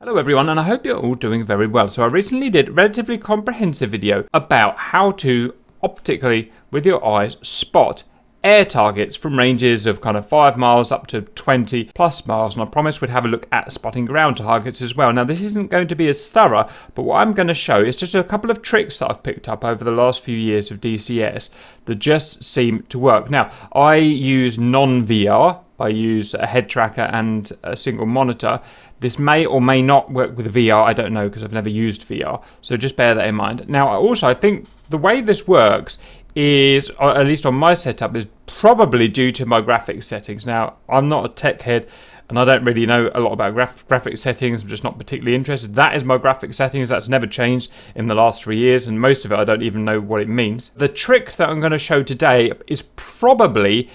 Hello everyone, and I hope you're all doing very well. So I recently did a relatively comprehensive video about how to optically, with your eyes, spot air targets from ranges of kind of 5 miles up to 20 plus miles, and I promised we'd have a look at spotting ground targets as well. Now this isn't going to be as thorough, but what I'm going to show is just a couple of tricks that I've picked up over the last few years of DCS that just seem to work. Now I use non-VR, I use a head tracker and a single monitor. This may or may not work with VR, I don't know, because I've never used VR, so just bear that in mind. Now also I think the way this works is, or at least on my setup, is probably due to my graphics settings. Now I'm not a tech head and I don't really know a lot about graphics settings. I'm just not particularly interested. That is my graphics settings. That's never changed in the last 3 years, and most of it I don't even know what it means. The trick that I'm going to show today is probably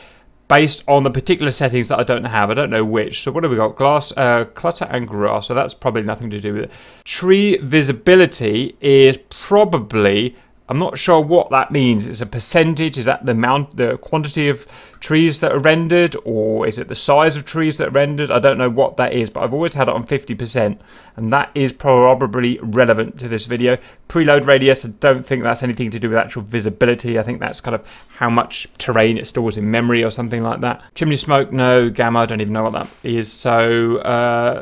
based on the particular settings that I don't have. I don't know which. So what have we got? Glass, clutter and grass. So that's probably nothing to do with it. Tree visibility is probably, I'm not sure what that means. It's a percentage. Is that the quantity of trees that are rendered, or is it the size of trees that are rendered? I don't know what that is, but I've always had it on 50%, and that is probably relevant to this video. Preload radius, I don't think that's anything to do with actual visibility. I think that's kind of how much terrain it stores in memory or something like that. Chimney smoke, no. Gamma, I don't even know what that is. So,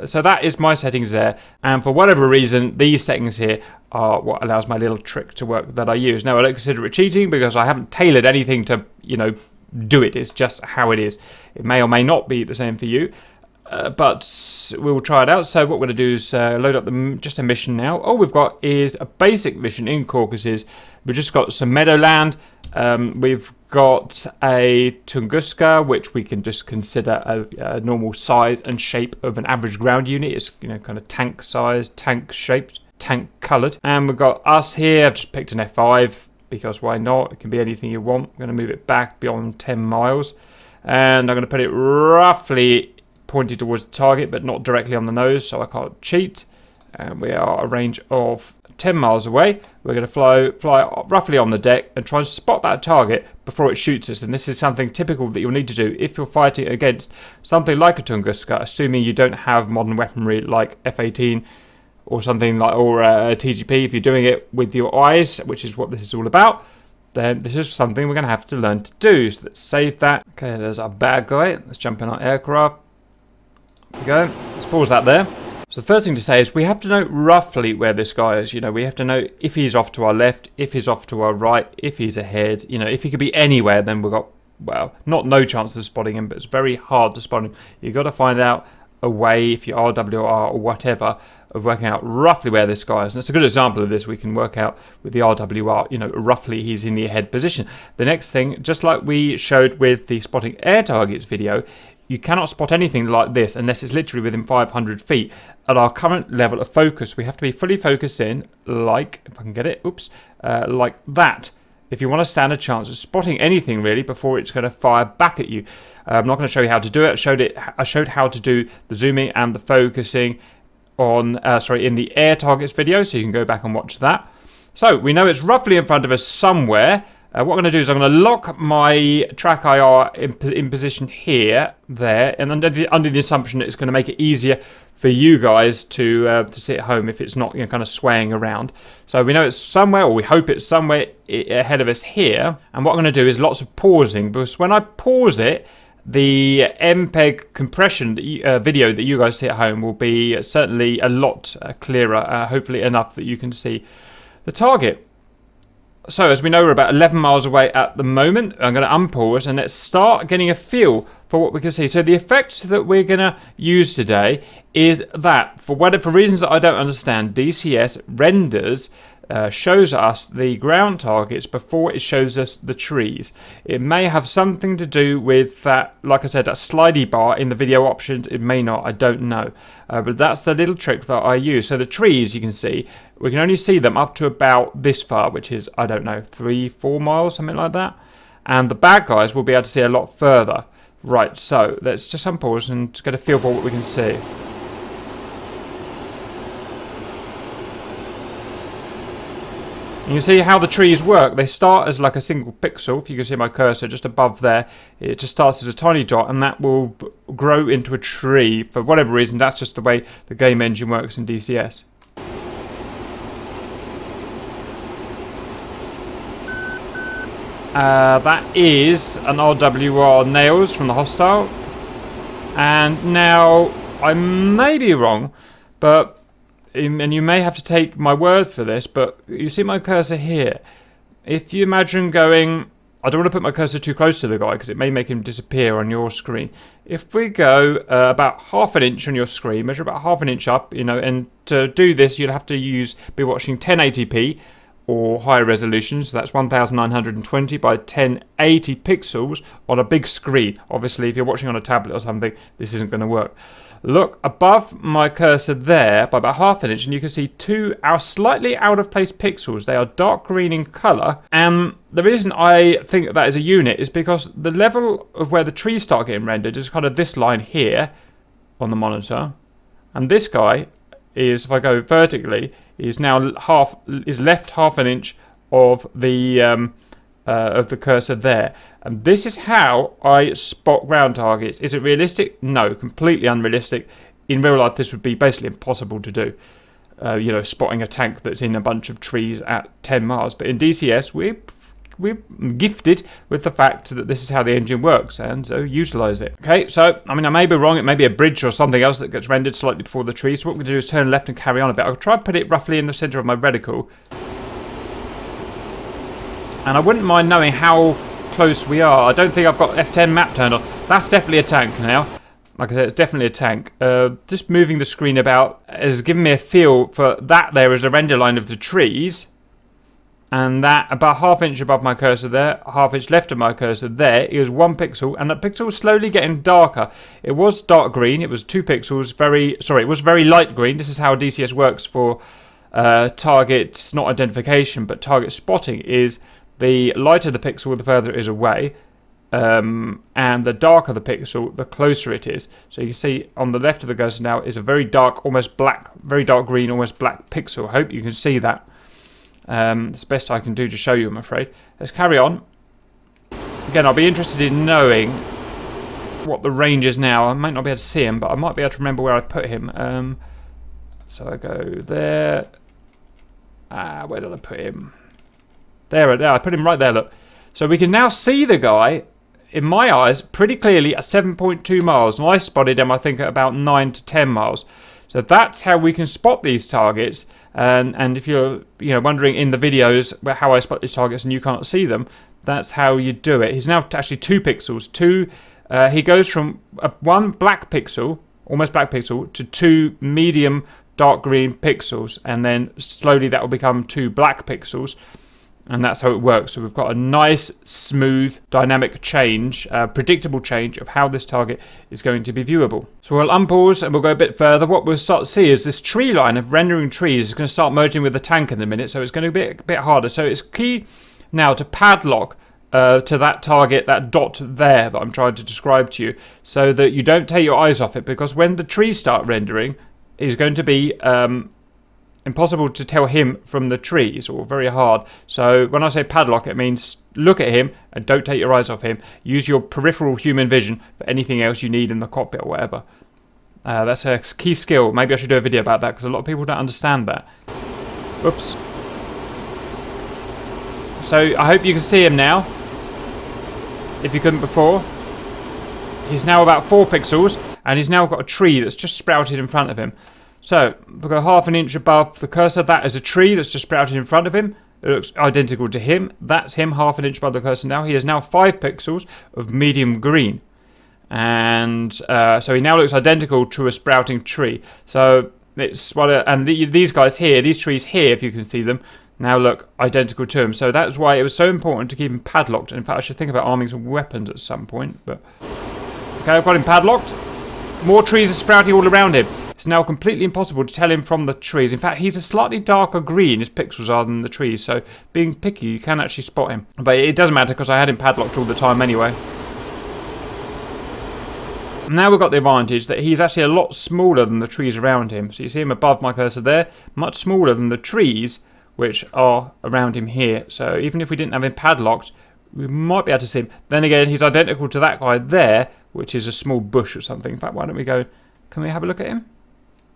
so that is my settings there, and for whatever reason, these settings here are what allows my little trick to work that I use. Now I don't consider it cheating because I haven't tailored anything to, you know, do it. It's just how it is. It may or may not be the same for you, but we will try it out. So what we're going to do is load up just a mission now. All we've got is a basic mission in Caucasus. We've just got some meadowland. We've got a Tunguska, which we can just consider a normal size and shape of an average ground unit. It's, you know, kind of tank size, tank shaped, tank coloured. And we've got us here. I've just picked an F5 because why not? It can be anything you want. I'm going to move it back beyond 10 miles, and I'm going to put it roughly pointed towards the target, but not directly on the nose, so I can't cheat. And we are a range of 10 miles away. We're going to fly roughly on the deck and try and spot that target before it shoots us. And this is something typical that you'll need to do if you're fighting against something like a Tunguska, assuming you don't have modern weaponry like F-18 or something like, or a TGP. If you're doing it with your eyes, which is what this is all about, then this is something we're going to have to learn to do. So let's save that. Okay, there's our bad guy. Let's jump in our aircraft. There we go. Let's pause that there. So the first thing to say is we have to know roughly where this guy is. You know, we have to know if he's off to our left, if he's off to our right, if he's ahead. You know, if he could be anywhere, then we've got, well, not no chance of spotting him, but it's very hard to spot him. You've got to find out a way, if you're RWR or whatever, of working out roughly where this guy is. And that's a good example of this. We can work out with the RWR, you know, roughly he's in the ahead position. The next thing, just like we showed with the spotting air targets video, you cannot spot anything like this unless it's literally within 500 feet. At our current level of focus, we have to be fully focused in, like, if I can get it, oops, like that, if you want to stand a chance of spotting anything really before it's going to fire back at you. I'm not going to show you how to do it. I showed how to do the zooming and the focusing on in the air targets video, so you can go back and watch that. So we know it's roughly in front of us somewhere. What I'm going to do is I'm going to lock my track IR in position here, there, and under the assumption that it's going to make it easier for you guys to sit at home if it's not, you know, kind of swaying around. So we know it's somewhere, or we hope it's somewhere ahead of us here. And what I'm going to do is lots of pausing, because when I pause it, the MPEG compression video that you guys see at home will be certainly a lot clearer, hopefully enough that you can see the target. So as we know, we're about 11 miles away at the moment. I'm going to unpause and let's start getting a feel for what we can see. So the effect that we're going to use today is that, for reasons that I don't understand, DCS renders shows us the ground targets before it shows us the trees. It may have something to do with that, like I said, that slidey bar in the video options. It may not, I don't know. But that's the little trick that I use. So the trees, you can see, we can only see them up to about this far, which is, I don't know, 3-4 miles, something like that. And the bad guys will be able to see a lot further. Right, so let's just unpause and get a feel for what we can see. You can see how the trees work. They start as like a single pixel. If you can see my cursor just above there, it just starts as a tiny dot, and that will grow into a tree. For whatever reason, that's just the way the game engine works in DCS. That is an RWR nails from the hostile. And now, I may be wrong, but... and you may have to take my word for this, but you see my cursor here. If you imagine going... I don't want to put my cursor too close to the guy because it may make him disappear on your screen. If we go about half an inch on your screen, measure about half an inch up, you know, and to do this you'd have to be watching 1080p or higher resolution, so that's 1920 by 1080 pixels on a big screen. Obviously, if you're watching on a tablet or something, this isn't going to work. Look above my cursor there by about half an inch, and you can see two slightly out of place pixels. They are dark green in colour, and the reason I think that is a unit is because the level of where the trees start getting rendered is kind of this line here on the monitor, and this guy is, if I go vertically, is now left half an inch of the cursor there. And this is how I spot ground targets. Is it realistic? No, completely unrealistic. In real life, this would be basically impossible to do. You know, spotting a tank that's in a bunch of trees at 10 miles. But in DCS, we're gifted with the fact that this is how the engine works, and so utilise it. Okay, so, I mean, I may be wrong. It may be a bridge or something else that gets rendered slightly before the tree. So what we're going to do is turn left and carry on a bit. I'll try and put it roughly in the centre of my reticle. And I wouldn't mind knowing how close we are. I don't think I've got F10 map turned on. That's definitely a tank now. Like I said, it's definitely a tank. Just moving the screen about has given me a feel for that there is a render line of the trees. And that about half inch above my cursor there, half inch left of my cursor there is 1 pixel. And that pixel is slowly getting darker. It was dark green. It was 2 pixels. It was very light green. This is how DCS works for target, not identification, but target spotting is... the lighter the pixel, the further it is away, and the darker the pixel, the closer it is. So you can see on the left of the cursor now is a very dark, almost black, very dark green, almost black pixel. I hope you can see that. It's the best I can do to show you, I'm afraid. Let's carry on. Again, I'll be interested in knowing what the range is now. I might not be able to see him, but I might be able to remember where I put him. So I go there. Where did I put him? There, I put him right there, look. So we can now see the guy, in my eyes, pretty clearly at 7.2 miles. And I spotted him, I think, at about 9 to 10 miles. So that's how we can spot these targets. And if you're wondering in the videos how I spot these targets and you can't see them, that's how you do it. He's now actually 2 pixels. He goes from 1 black pixel, almost black pixel, to 2 medium dark green pixels. And then slowly that will become 2 black pixels. And that's how it works. So we've got a nice, smooth, dynamic change, predictable change of how this target is going to be viewable. So we'll unpause and we'll go a bit further. What we'll start to see is this tree line of rendering trees is going to start merging with the tank in a minute. So it's going to be a bit harder. So it's key now to padlock to that target, that dot there that I'm trying to describe to you, so that you don't take your eyes off it. Because when the trees start rendering, it's going to be... impossible to tell him from the trees, or very hard. So when I say padlock, it means look at him and don't take your eyes off him. Use your peripheral human vision for anything else you need in the cockpit or whatever. That's a key skill. Maybe I should do a video about that because a lot of people don't understand that. Oops. So I hope you can see him now, if you couldn't before. He's now about 4 pixels and he's now got a tree that's just sprouted in front of him. So, we'll go half an inch above the cursor. That is a tree that's just sprouted in front of him. It looks identical to him. That's him half an inch above the cursor now. He is now 5 pixels of medium green. And so he now looks identical to a sprouting tree. So, it's these guys here, these trees here, if you can see them, now look identical to him. So that's why it was so important to keep him padlocked. In fact, I should think about arming some weapons at some point. But okay, I've got him padlocked. More trees are sprouting all around him. It's now completely impossible to tell him from the trees. In fact, he's a slightly darker green, his pixels are, than the trees. So, being picky, you can actually spot him. But it doesn't matter because I had him padlocked all the time anyway. Now we've got the advantage that he's actually a lot smaller than the trees around him. So you see him above my cursor there, much smaller than the trees, which are around him here. So even if we didn't have him padlocked, we might be able to see him. Then again, he's identical to that guy there, which is a small bush or something. In fact, why don't we go... Can we have a look at him?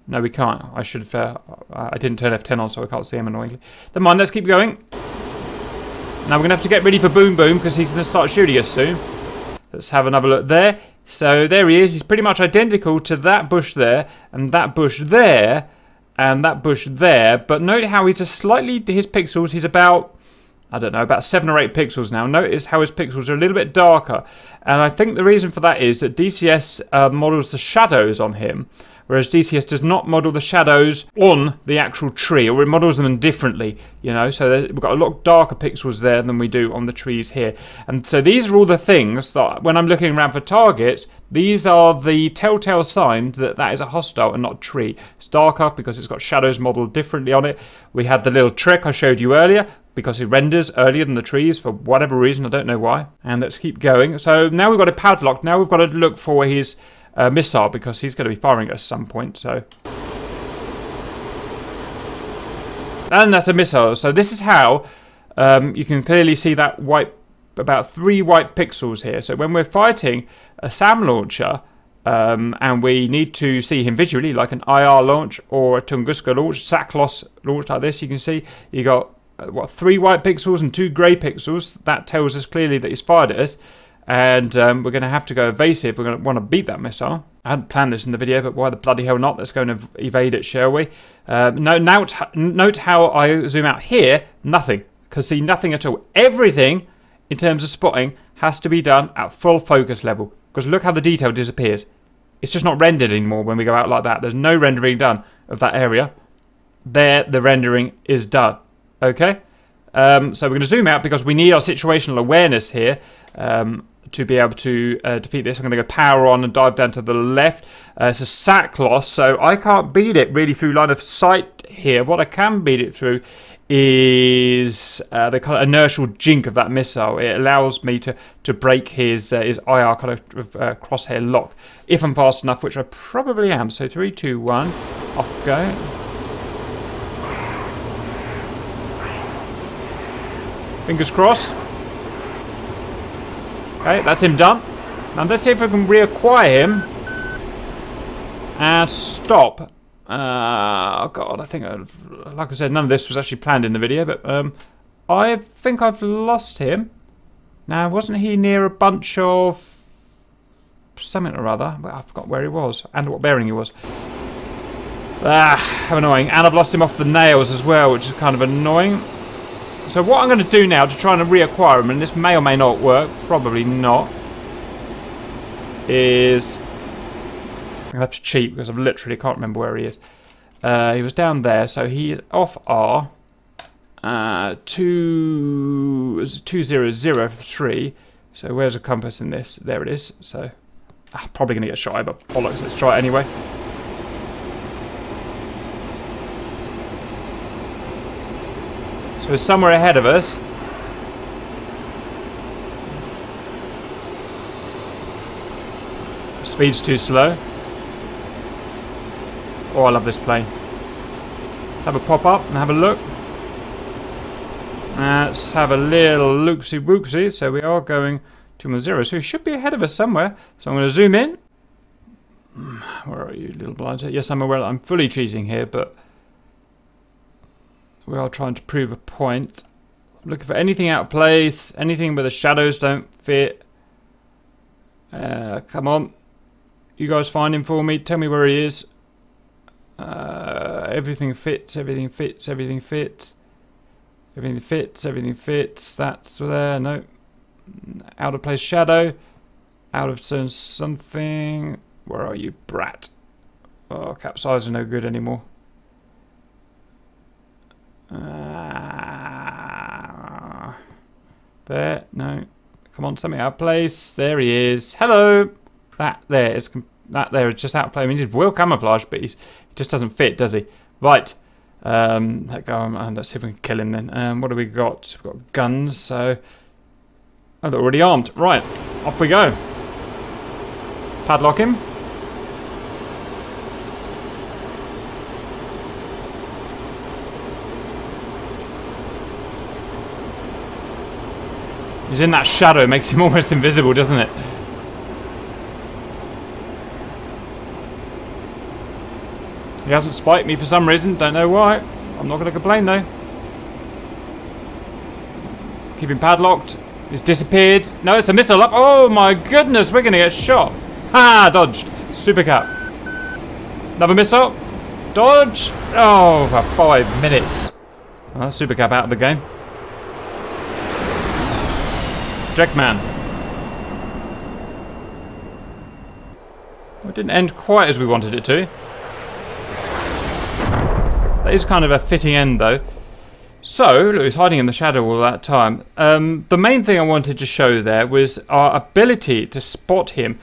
No, we can't. I should have... I didn't turn F10 on, so I can't see him annoyingly. Never mind, let's keep going. Now we're going to have to get ready for Boom Boom, because he's going to start shooting us soon. Let's have another look there. So there he is. He's pretty much identical to that bush there, and that bush there, and that bush there. But note how he's a slightly... His pixels, he's about... I don't know, about 7 or 8 pixels now. Notice how his pixels are a little bit darker. And I think the reason for that is that DCS models the shadows on him, whereas DCS does not model the shadows on the actual tree, or it models them differently, you know. So we've got a lot darker pixels there than we do on the trees here. And so these are all the things that, when I'm looking around for targets, these are the telltale signs that that is a hostile and not a tree. It's darker because it's got shadows modeled differently on it. We had the little trick I showed you earlier, because it renders earlier than the trees for whatever reason, I don't know why. And let's keep going. So now we've got it padlocked. Now we've got to look for his missile, because he's going to be firing at some point. So, and that's a missile. So this is how you can clearly see that white, about 3 white pixels here. So when we're fighting a SAM launcher, and we need to see him visually, like an IR launch or a Tunguska launch, SACLOS launch like this, you can see you got what, 3 white pixels and 2 grey pixels. That tells us clearly that he's fired at us. And we're going to have to go evasive. We're going to want to beat that missile. I hadn't planned this in the video, but why the bloody hell not? Let's go and evade it, shall we? Note how I zoom out here. Nothing. Because see, nothing at all. Everything, in terms of spotting, has to be done at full focus level. Because look how the detail disappears. It's just not rendered anymore when we go out like that. There's no rendering done of that area. There, the rendering is done. Okay? So we're going to zoom out because we need our situational awareness here to be able to defeat this. I'm going to go power on and dive down to the left. It's a SACLOS, so I can't beat it really through line of sight here. What I can beat it through is the kind of inertial jink of that missile. It allows me to break his IR kind of crosshair lock if I'm fast enough, which I probably am. So 3, 2, 1, off we go. Fingers crossed. Okay, that's him done. Now let's see if I can reacquire him and stop. Oh god, I think, like I said, none of this was actually planned in the video, but I think I've lost him. Now, wasn't he near a bunch of something or other? Well, I forgot where he was and what bearing he was. How annoying. And I've lost him off the nails as well, which is kind of annoying. So what I'm going to do now to try and reacquire him, and this may or may not work, probably not, is I'm going to have to cheat because I literally can't remember where he is. He was down there, so he is off R. 2003. So where's the compass in this? There it is. So probably going to get shy, but bollocks, let's try it anyway. So it's somewhere ahead of us. Speed's too slow. Oh, I love this plane. Let's have a pop up and have a look. Let's have a little loopsy-woopsy. So we are going 210. So he should be ahead of us somewhere. So I'm going to zoom in. Where are you, little blinder? Yes, I'm aware that I'm fully cheating here, but we are trying to prove a point. I'm looking for anything out of place, anything where the shadows don't fit. Come on. You guys find him for me. Tell me where he is. Everything fits, everything fits, everything fits. Everything fits, everything fits. That's there. No. Out of place shadow. Out of turn something. Where are you, brat? Oh, capsize are no good anymore. There, no. Come on, something out of place. There he is. Hello. That there is just out of place. I mean, he's well camouflaged, but he just doesn't fit, does he? Right. Let go and let's see if we can kill him then. What do we got? We've got guns. So, oh, they're already armed. Right, off we go. Padlock him. He's in that shadow, makes him almost invisible, doesn't it? He hasn't spiked me for some reason, don't know why. I'm not going to complain though. Keep him padlocked. He's disappeared. No, it's a missile up. Oh my goodness, we're going to get shot. Ha! Dodged. Super cap. Another missile. Dodge. Oh, for 5 minutes. Well, that's super cap out of the game. Jackman. Well, it didn't end quite as we wanted it to. That is kind of a fitting end though. So, look, he's hiding in the shadow all that time. The main thing I wanted to show there was our ability to spot him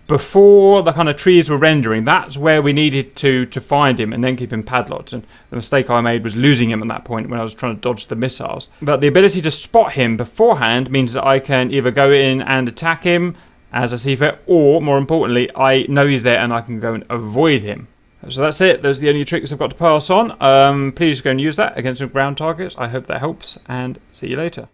before the kind of trees were rendering. That's where we needed to find him and then keep him padlocked. And the mistake I made was losing him at that point when I was trying to dodge the missiles. But the ability to spot him beforehand means that I can either go in and attack him as a C-Threat, or, more importantly, I know he's there and I can go and avoid him. So that's it. Those are the only tricks I've got to pass on. Please go and use that against some ground targets. I hope that helps, and see you later.